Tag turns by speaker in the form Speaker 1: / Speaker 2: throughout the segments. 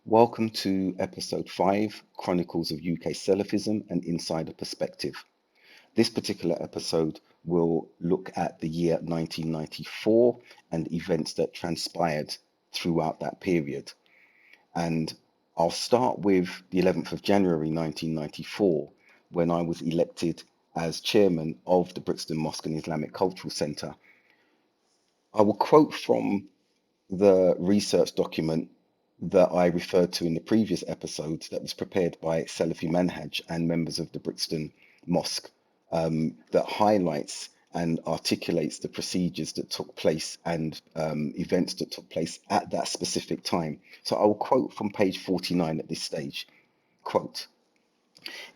Speaker 1: Welcome to episode 5, Chronicles of UK Salafism and Insider Perspective. This particular episode will look at the year 1994 and events that transpired throughout that period. And I'll start with the 11th of January 1994, when I was elected as chairman of the Brixton Mosque and Islamic Cultural Centre. I will quote from the research document that I referred to in the previous episode that was prepared by Salafi Manhaj and members of the Brixton Mosque, that highlights and articulates the procedures that took place and events that took place at that specific time. So I will quote from page 49 at this stage. Quote,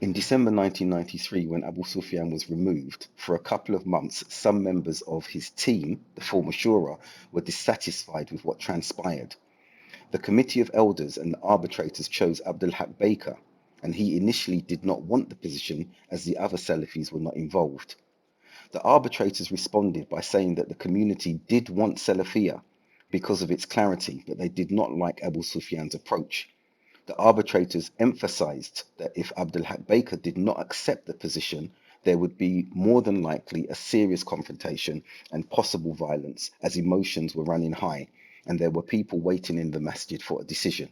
Speaker 1: in December 1993, when Abu Sufyan was removed, for a couple of months, some members of his team, the former Shura, were dissatisfied with what transpired. The committee of elders and the arbitrators chose Abdul Haq Baker, and he initially did not want the position as the other Salafis were not involved. The arbitrators responded by saying that the community did want Salafiyah because of its clarity, but they did not like Abu Sufyan's approach. The arbitrators emphasized that if Abdul Haq Baker did not accept the position, there would be more than likely a serious confrontation and possible violence as emotions were running high and there were people waiting in the masjid for a decision.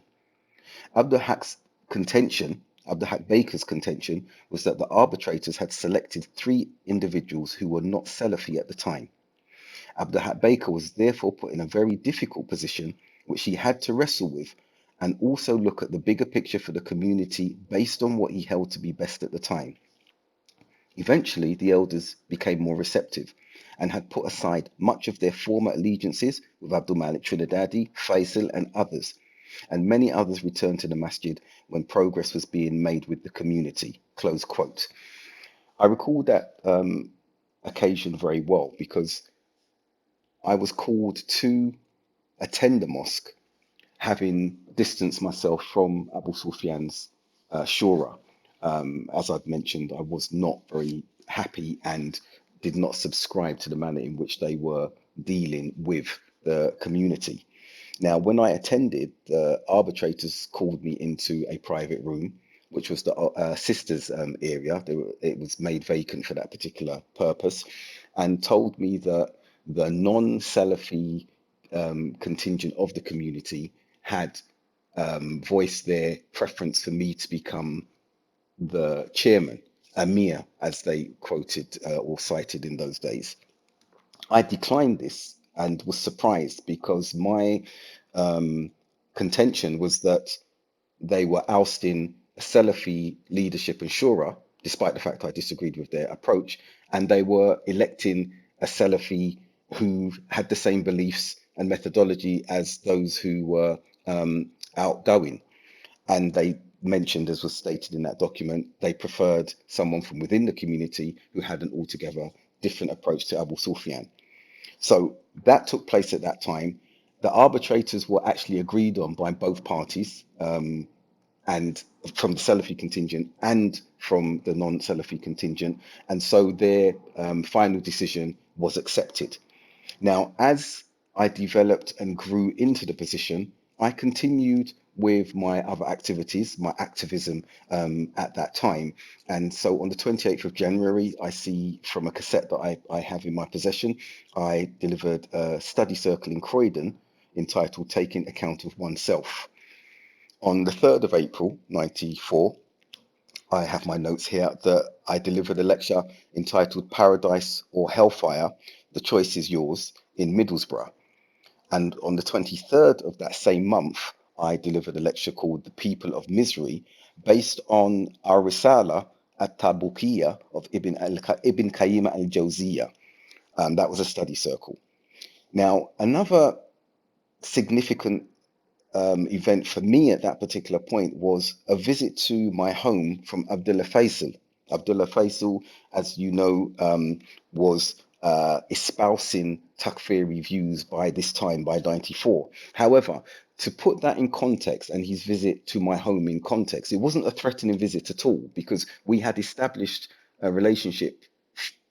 Speaker 1: Abdul Haq's Abdul Haq Baker's contention was that the arbitrators had selected 3 individuals who were not Salafi at the time. Abdul Haq Baker was therefore put in a very difficult position which he had to wrestle with and also look at the bigger picture for the community based on what he held to be best at the time. Eventually, the elders became more receptive and had put aside much of their former allegiances with Abdul Malik Trinidadi, Faisal and others, and many others returned to the masjid when progress was being made with the community. Close quote. I recall that occasion very well because I was called to attend the mosque having distanced myself from Abu Sufyan's Shura. As I've mentioned, I was not very happy and did not subscribe to the manner in which they were dealing with the community. Now, when I attended, the arbitrators called me into a private room, which was the sisters area. It was made vacant for that particular purpose, and told me that the non-Salafi contingent of the community had voiced their preference for me to become the chairman, Amir, as they quoted or cited in those days. I declined this and was surprised because my contention was that they were ousting Salafi leadership and Shura, despite the fact I disagreed with their approach, and they were electing a Salafi who had the same beliefs and methodology as those who were outgoing. And they mentioned, as was stated in that document, they preferred someone from within the community who had an altogether different approach to Abu Sufyan. So that took place at that time. The arbitrators were actually agreed on by both parties, and from the Salafi contingent and from the non-Salafi contingent. And so their final decision was accepted. Now, as I developed and grew into the position, I continued with my other activities, my activism at that time. And so on the 28th of January, I see from a cassette that I have in my possession, I delivered a study circle in Croydon entitled Taking Account of Oneself. On the 3rd of April, 94, I have my notes here that I delivered a lecture entitled Paradise or Hellfire, The Choice is Yours in Middlesbrough. And on the 23rd of that same month, I delivered a lecture called The People of Misery, based on our Risala at-Tabukiyya of Ibn Qayyim al-Jawziyya. That was a study circle. Now, another significant event for me at that particular point was a visit to my home from Abdullah Faisal. Abdullah Faisal, as you know, was espousing Takfiri views by this time, by 94. However, to put that in context and his visit to my home in context, it wasn't a threatening visit at all because we had established a relationship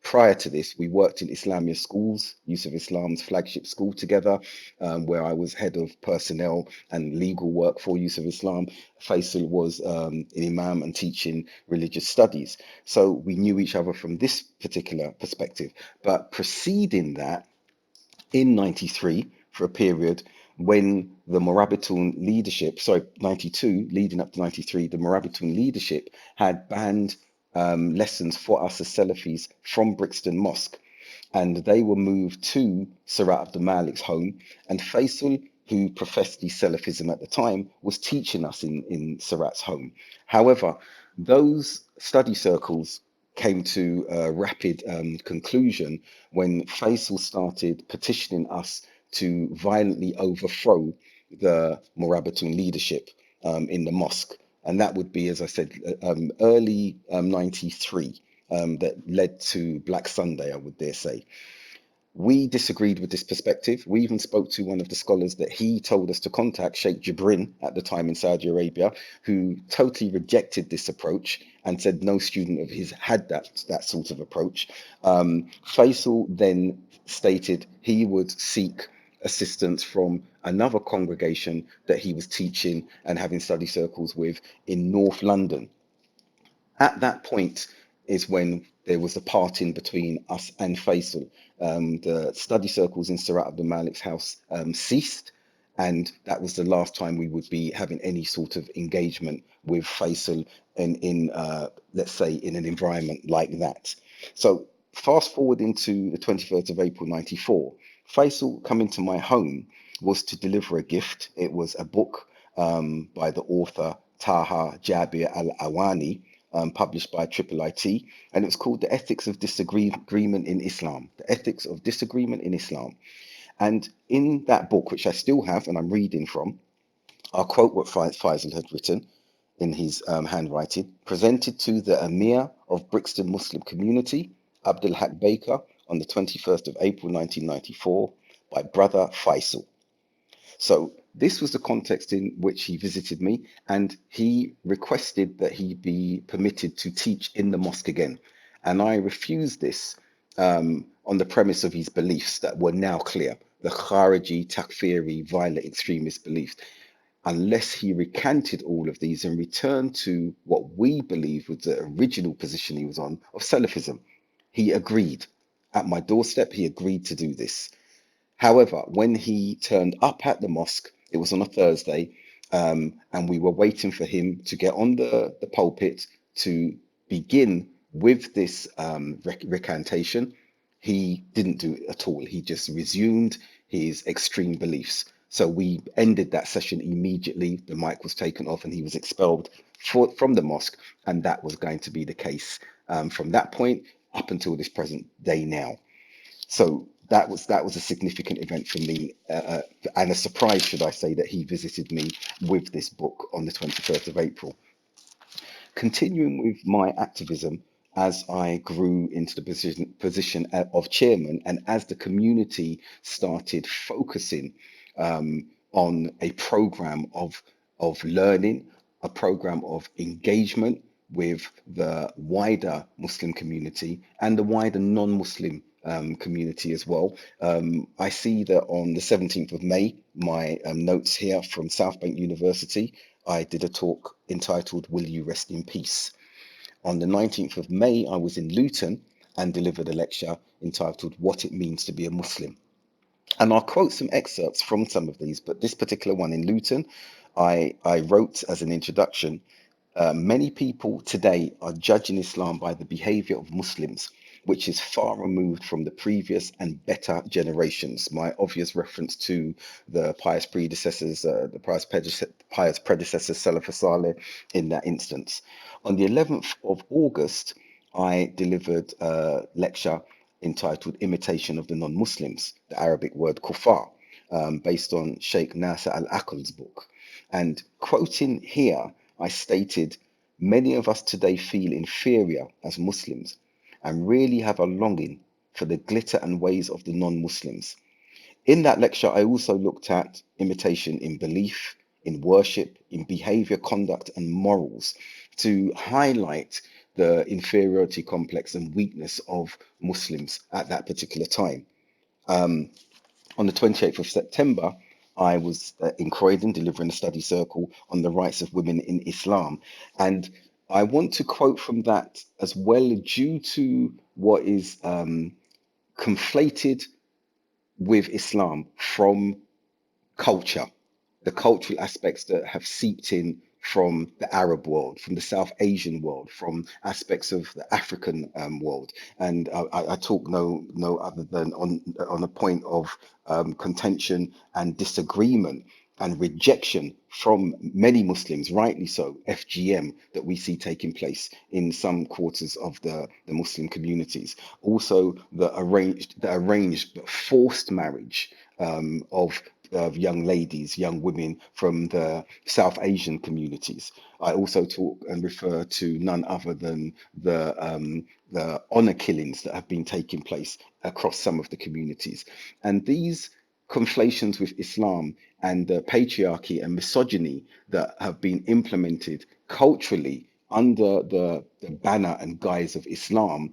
Speaker 1: prior to this, we worked in Islamia schools, Use of Islam's flagship school together, where I was head of personnel and legal work for Use of Islam. Faisal was an imam and teaching religious studies. So we knew each other from this particular perspective. But preceding that, in 93, for a period when the Morabitun leadership, sorry, 92, leading up to 93, the Morabitun leadership had banned lessons for us as Salafis from Brixton Mosque, and they were moved to Surat Abdul Malik's home. And Faisal, who professed the Salafism at the time, was teaching us in Surat's home. However, those study circles came to a rapid conclusion when Faisal started petitioning us to violently overthrow the Morabitun leadership in the mosque. And that would be, as I said, early 93, that led to Black Sunday, I would dare say. We disagreed with this perspective. We even spoke to one of the scholars that he told us to contact, Sheikh Jibrin, at the time in Saudi Arabia, who totally rejected this approach and said no student of his had that sort of approach. Faisal then stated he would seek assistance from another congregation that he was teaching and having study circles with in North London. At that point is when there was a parting between us and Faisal. The study circles in Surat Abdul Malik's house ceased, and that was the last time we would be having any sort of engagement with Faisal in let's say, in an environment like that. So fast forward into the 21st of April 94, Faisal coming to my home was to deliver a gift. It was a book by the author Taha Jabir al-Awani, published by IIIT, and it was called The Ethics of Disagreement in Islam. The Ethics of Disagreement in Islam. And in that book, which I still have and I'm reading from, I'll quote what Faisal had written in his handwriting: presented to the Emir of Brixton Muslim Community, Abdul Haq Baker, on the 21st of April 1994, by Brother Faisal. So this was the context in which he visited me, and he requested that he be permitted to teach in the mosque again. And I refused this on the premise of his beliefs that were now clear, the Khariji, Takfiri, violent extremist beliefs, unless he recanted all of these and returned to what we believe was the original position he was on of Salafism. He agreed. At my doorstep, he agreed to do this. However, when he turned up at the mosque, it was on a Thursday, and we were waiting for him to get on the pulpit to begin with this recantation. He didn't do it at all. He just resumed his extreme beliefs. So we ended that session immediately. The mic was taken off and he was expelled from the mosque. And that was going to be the case from that point up until this present day now. So that was a significant event for me, and a surprise, should I say, that he visited me with this book on the 21st of April. Continuing with my activism as I grew into the position of chairman, and as the community started focusing on a program of learning, a program of engagement with the wider Muslim community and the wider non-Muslim community as well. I see that on the 17th of May, my notes here from South Bank University, I did a talk entitled Will You Rest in Peace? On the 19th of May, I was in Luton and delivered a lecture entitled What It Means to be a Muslim. And I'll quote some excerpts from some of these, but this particular one in Luton, I wrote as an introduction: many people today are judging Islam by the behavior of Muslims, which is far removed from the previous and better generations. My obvious reference to the pious predecessors, pious predecessors, Salaf Saleh, in that instance. On the 11th of August, I delivered a lecture entitled Imitation of the Non-Muslims, the Arabic word kuffar, based on Sheikh Nasser al-Aql's book. And quoting here, I stated, many of us today feel inferior as Muslims and really have a longing for the glitter and ways of the non-Muslims. In that lecture, I also looked at imitation in belief, in worship, in behavior, conduct, and morals to highlight the inferiority complex and weakness of Muslims at that particular time. On the 28th of September, I was in Croydon delivering a study circle on the rights of women in Islam. And I want to quote from that as well, due to what is conflated with Islam from culture, the cultural aspects that have seeped in from the Arab world, from the South Asian world, from aspects of the African world, and I talk no other than on a point of contention and disagreement and rejection from many Muslims, rightly so, FGM that we see taking place in some quarters of the Muslim communities. Also, the arranged but forced marriage of young ladies, young women from the South Asian communities. I also talk and refer to none other than the honor killings that have been taking place across some of the communities. And these conflations with Islam and the patriarchy and misogyny that have been implemented culturally under the banner and guise of Islam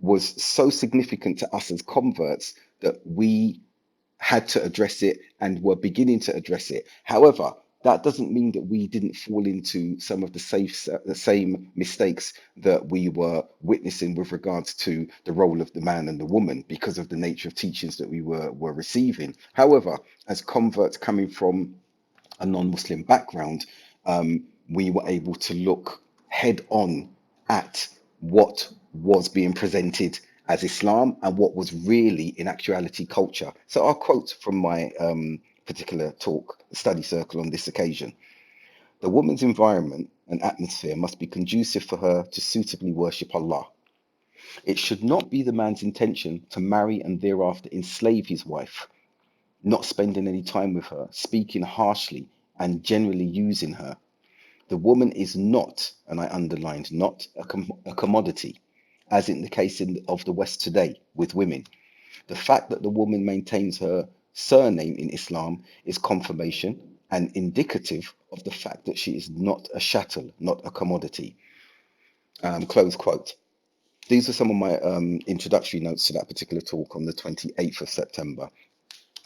Speaker 1: was so significant to us as converts that we had to address it and were beginning to address it. However, that doesn't mean that we didn't fall into some of the same mistakes that we were witnessing with regards to the role of the man and the woman because of the nature of teachings that we were receiving. However, as converts coming from a non-Muslim background, we were able to look head on at what was being presented as Islam and what was really in actuality culture. So I'll quote from my particular talk, study circle on this occasion. The woman's environment and atmosphere must be conducive for her to suitably worship Allah. It should not be the man's intention to marry and thereafter enslave his wife, not spending any time with her, speaking harshly and generally using her. The woman is not, and I underlined not, a commodity, as in the case of the West today with women. The fact that the woman maintains her surname in Islam is confirmation and indicative of the fact that she is not a chattel, not a commodity. Close quote. These are some of my introductory notes to that particular talk on the 28th of September.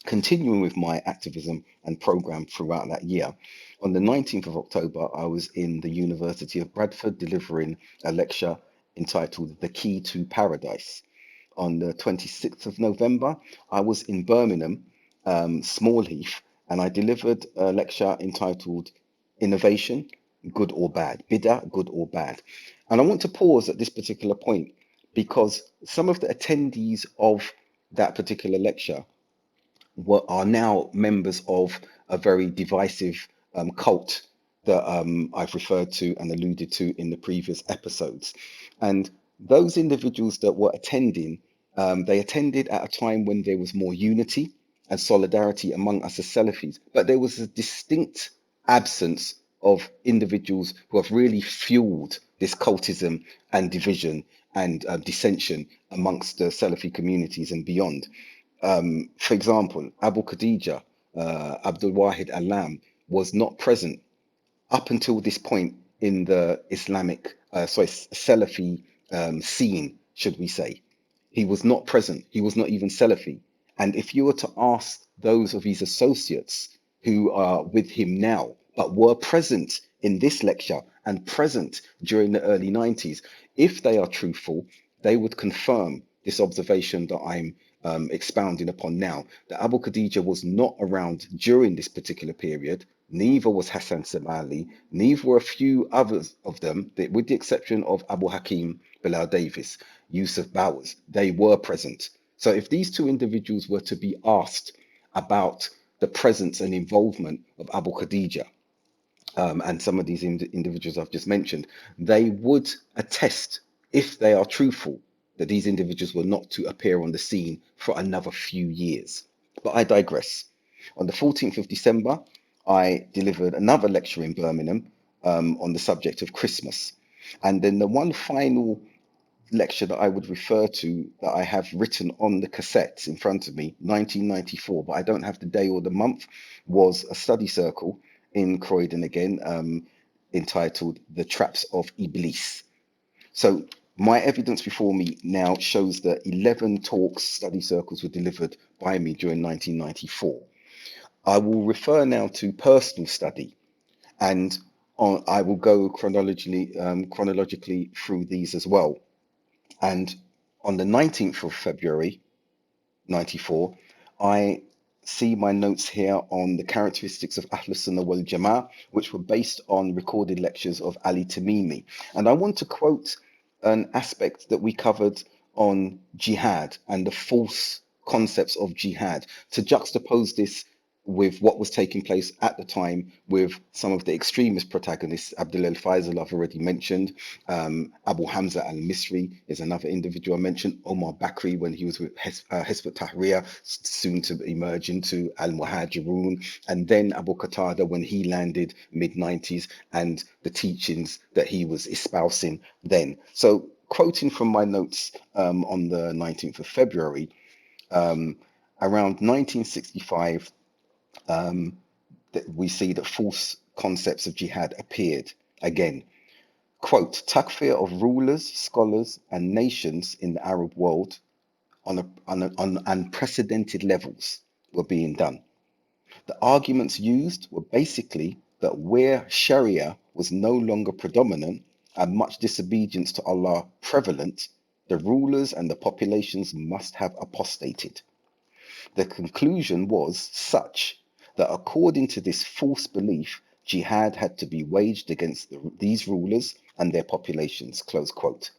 Speaker 1: Continuing with my activism and program throughout that year, on the 19th of October, I was in the University of Bradford delivering a lecture entitled The Key to Paradise. On the 26th of November, I was in Birmingham, Smallheath, and I delivered a lecture entitled Innovation, Good or Bad, Bid'ah, Good or Bad. And I want to pause at this particular point because some of the attendees of that particular lecture are now members of a very divisive cult that I've referred to and alluded to in the previous episodes. And those individuals that were attending, they attended at a time when there was more unity and solidarity among us as Salafis, but there was a distinct absence of individuals who have really fueled this cultism and division and dissension amongst the Salafi communities and beyond. For example, Abu Khadija, Abdul Wahid Alam, was not present up until this point in the Salafi scene, should we say. He was not present. He was not even Salafi. And if you were to ask those of his associates who are with him now, but were present in this lecture and present during the early 90s, if they are truthful, they would confirm this observation that I'm expounding upon now, that Abu Khadija was not around during this particular period. Neither was Hassan Samali, neither were a few others of them, with the exception of Abu Hakim Bilal Davis, Yusuf Bowers. They were present. So if these two individuals were to be asked about the presence and involvement of Abu Khadija, and some of these individuals I've just mentioned, they would attest, if they are truthful, that these individuals were not to appear on the scene for another few years. But I digress. On the 14th of December, I delivered another lecture in Birmingham on the subject of Christmas. And then the one final lecture that I would refer to that I have written on the cassettes in front of me, 1994, but I don't have the day or the month, was a study circle in Croydon again, entitled The Traps of Iblis. So my evidence before me now shows that 11 talks, study circles were delivered by me during 1994. I will refer now to personal study, and I will go chronologically through these as well. And on the 19th of February, 94, I see my notes here on the characteristics of Ahlus Sunnah wal Jama'ah, which were based on recorded lectures of Ali Tamimi. And I want to quote an aspect that we covered on jihad and the false concepts of jihad to juxtapose this with what was taking place at the time with some of the extremist protagonists. Abdul El Faisal, I've already mentioned. Abu Hamza al Misri is another individual I mentioned. Omar Bakri, when he was with Hizb Tahrir, soon to emerge into Al Muhajirun. And then Abu Qatada, when he landed mid 90s, and the teachings that he was espousing then. So, quoting from my notes on the 19th of February, around 1965, that we see that false concepts of jihad appeared again. Quote, takfir of rulers, scholars, and nations in the Arab world on unprecedented levels were being done. The arguments used were basically that where Sharia was no longer predominant and much disobedience to Allah prevalent, the rulers and the populations must have apostated. The conclusion was such that according to this false belief, jihad had to be waged against these rulers and their populations, close quote.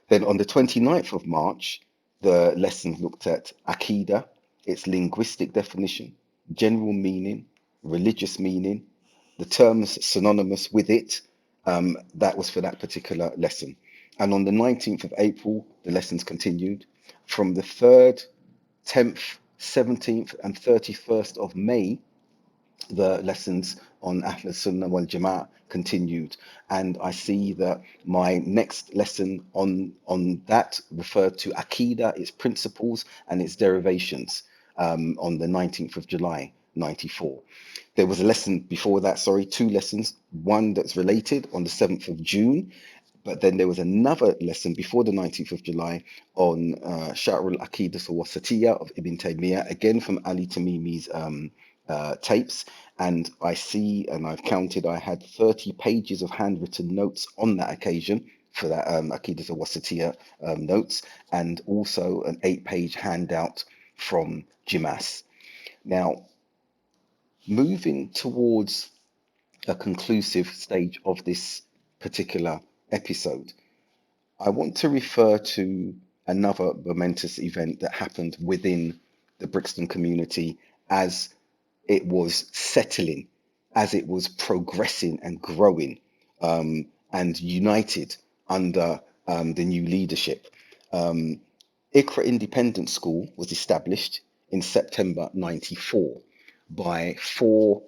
Speaker 1: Then on the 29th of March, the lessons looked at Aqidah, its linguistic definition, general meaning, religious meaning, the terms synonymous with it. That was for that particular lesson. And on the 19th of April, the lessons continued. From the 3rd, 10th, 17th, and 31st of May, the lessons on Ahl Sunnah wal Jama'ah continued, and I see that my next lesson on that referred to Aqidah, its principles and its derivations, on the 19th of July 94. There was a lesson before that, sorry, two lessons, one that's related on the 7th of June, but then there was another lesson before the 19th of July on Sharh al-Aqidah al-Wasatiyah of Ibn Taymiyyah, again from Ali Tamimi's tapes. And I see, and I've counted, I had 30 pages of handwritten notes on that occasion for that Aqidah al-Wasatiyah notes, and also an 8-page handout from Jimas. Now, moving towards a conclusive stage of this particular episode, I want to refer to another momentous event that happened within the Brixton community as it was settling, as it was progressing and growing, and united under the new leadership. Iqra Independent School was established in September 94 by four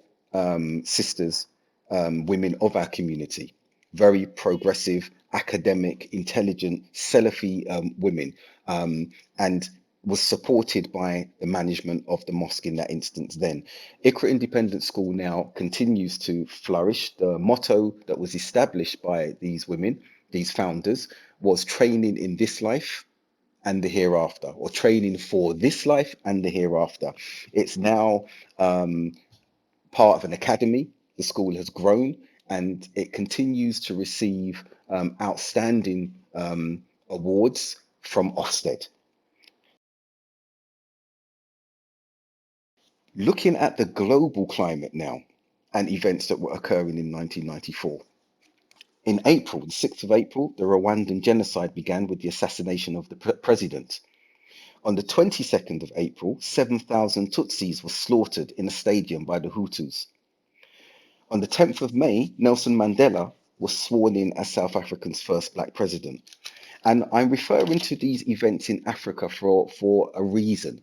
Speaker 1: sisters, women of our community, very progressive, academic, intelligent, Salafi women, and was supported by the management of the mosque in that instance then. Iqra Independent School now continues to flourish. The motto that was established by these women, these founders, was training in this life and the hereafter, or training for this life and the hereafter. It's now part of an academy. The school has grown and it continues to receive outstanding awards from Ofsted. Looking at the global climate now and events that were occurring in 1994. In April, the 6th of April, the Rwandan genocide began with the assassination of the president. On the 22nd of April, 7,000 Tutsis were slaughtered in a stadium by the Hutus. On the 10th of May, Nelson Mandela was sworn in as South Africa's first black president. And I'm referring to these events in Africa for a reason.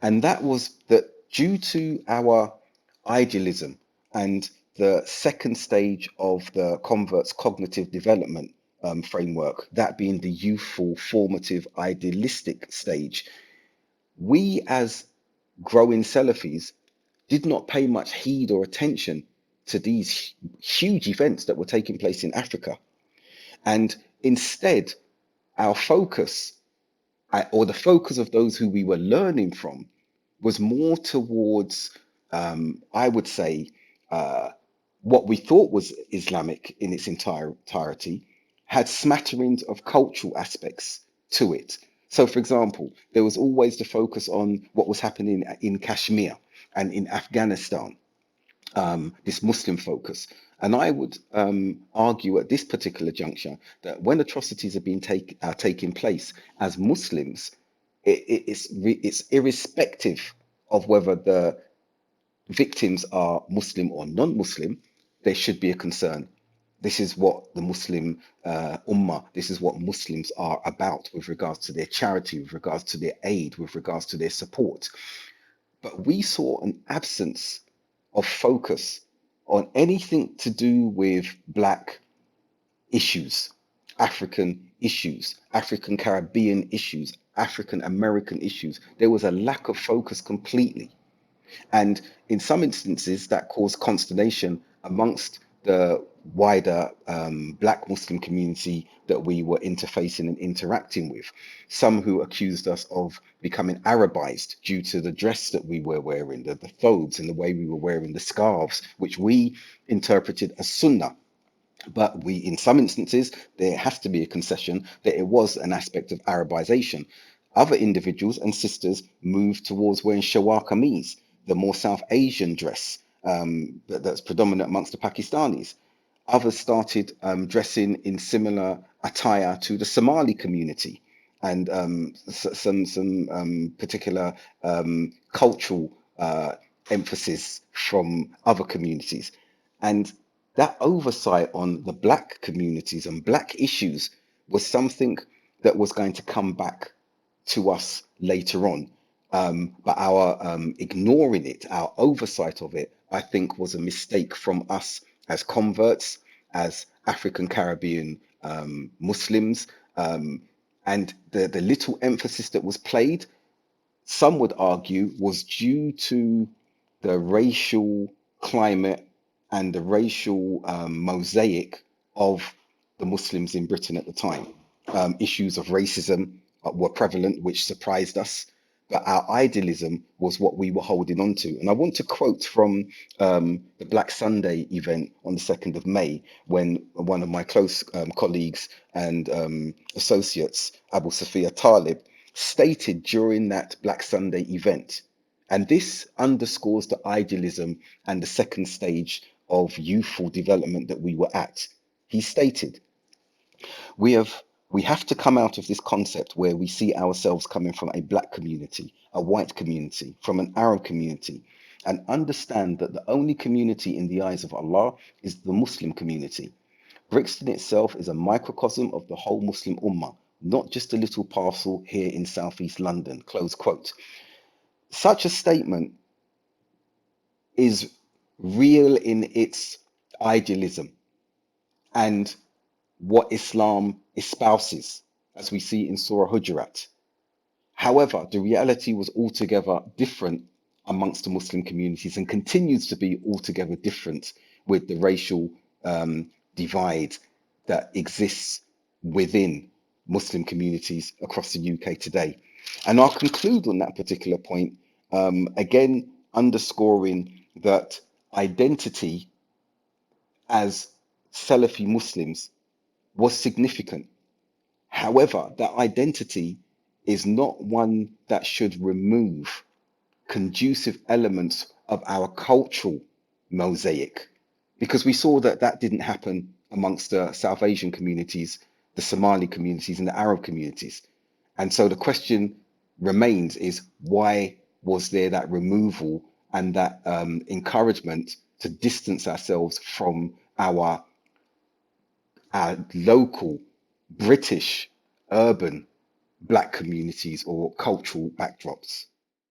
Speaker 1: And that was that due to our idealism and the second stage of the convert's cognitive development framework, that being the youthful, formative, idealistic stage, we as growing Salafis did not pay much heed or attention to these huge events that were taking place in Africa. And Instead, our focus, or the focus of those who we were learning from, was more towards, I would say, uh, what we thought was Islamic in its entirety, had smatterings of cultural aspects to it. So, for example, there was always the focus on what was happening in Kashmir and in Afghanistan, this Muslim focus. And I would argue at this particular juncture that when atrocities are taking place as Muslims, it's irrespective of whether the victims are Muslim or non-Muslim, there should be a concern. This is what the Muslim Ummah, this is what Muslims are about with regards to their charity, with regards to their aid, with regards to their support. But we saw an absence of focus on anything to do with Black issues, African issues, African Caribbean issues, African American issues. There was a lack of focus completely. And in some instances, that caused consternation amongst the wider Black Muslim community that we were interfacing and interacting with. Some who accused us of becoming Arabized due to the dress that we were wearing, the thobes, and the way we were wearing the scarves, which we interpreted as Sunnah. But we, in some instances, there has to be a concession that it was an aspect of Arabization. Other individuals and sisters moved towards wearing shawar kameez, the more South Asian dress that's predominant amongst the Pakistanis. Others started dressing in similar attire to the Somali community, and some particular cultural emphasis from other communities. And that oversight on the Black communities and Black issues was something that was going to come back to us later on. But our ignoring it, our oversight of it, I think was a mistake from us as converts, as African Caribbean Muslims, and the little emphasis that was played, some would argue, was due to the racial climate and the racial mosaic of the Muslims in Britain at the time. Issues of racism were prevalent, which surprised us, but our idealism was what we were holding on to. And I want to quote from the Black Sunday event on the 2nd of May, when one of my close colleagues and associates, Abu Sophia Talib, stated during that Black Sunday event. And this underscores the idealism and the second stage of youthful development that we were at. He stated, we have we have to come out of this concept where we see ourselves coming from a Black community, a white community, from an Arab community, and understand that the only community in the eyes of Allah is the Muslim community. Brixton itself is a microcosm of the whole Muslim Ummah, not just a little parcel here in southeast London. Close quote. Such a statement is real in its idealism and what Islam espouses, as we see in Surah Hujurat. However, the reality was altogether different amongst the Muslim communities and continues to be altogether different with the racial divide that exists within Muslim communities across the UK today. And I'll conclude on that particular point, again, underscoring that identity as Salafi Muslims was significant. However, that identity is not one that should remove conducive elements of our cultural mosaic, because we saw that that didn't happen amongst the South Asian communities, the Somali communities, and the Arab communities. And so the question remains is, why was there that removal and that encouragement to distance ourselves from our local British urban Black communities or cultural backdrops?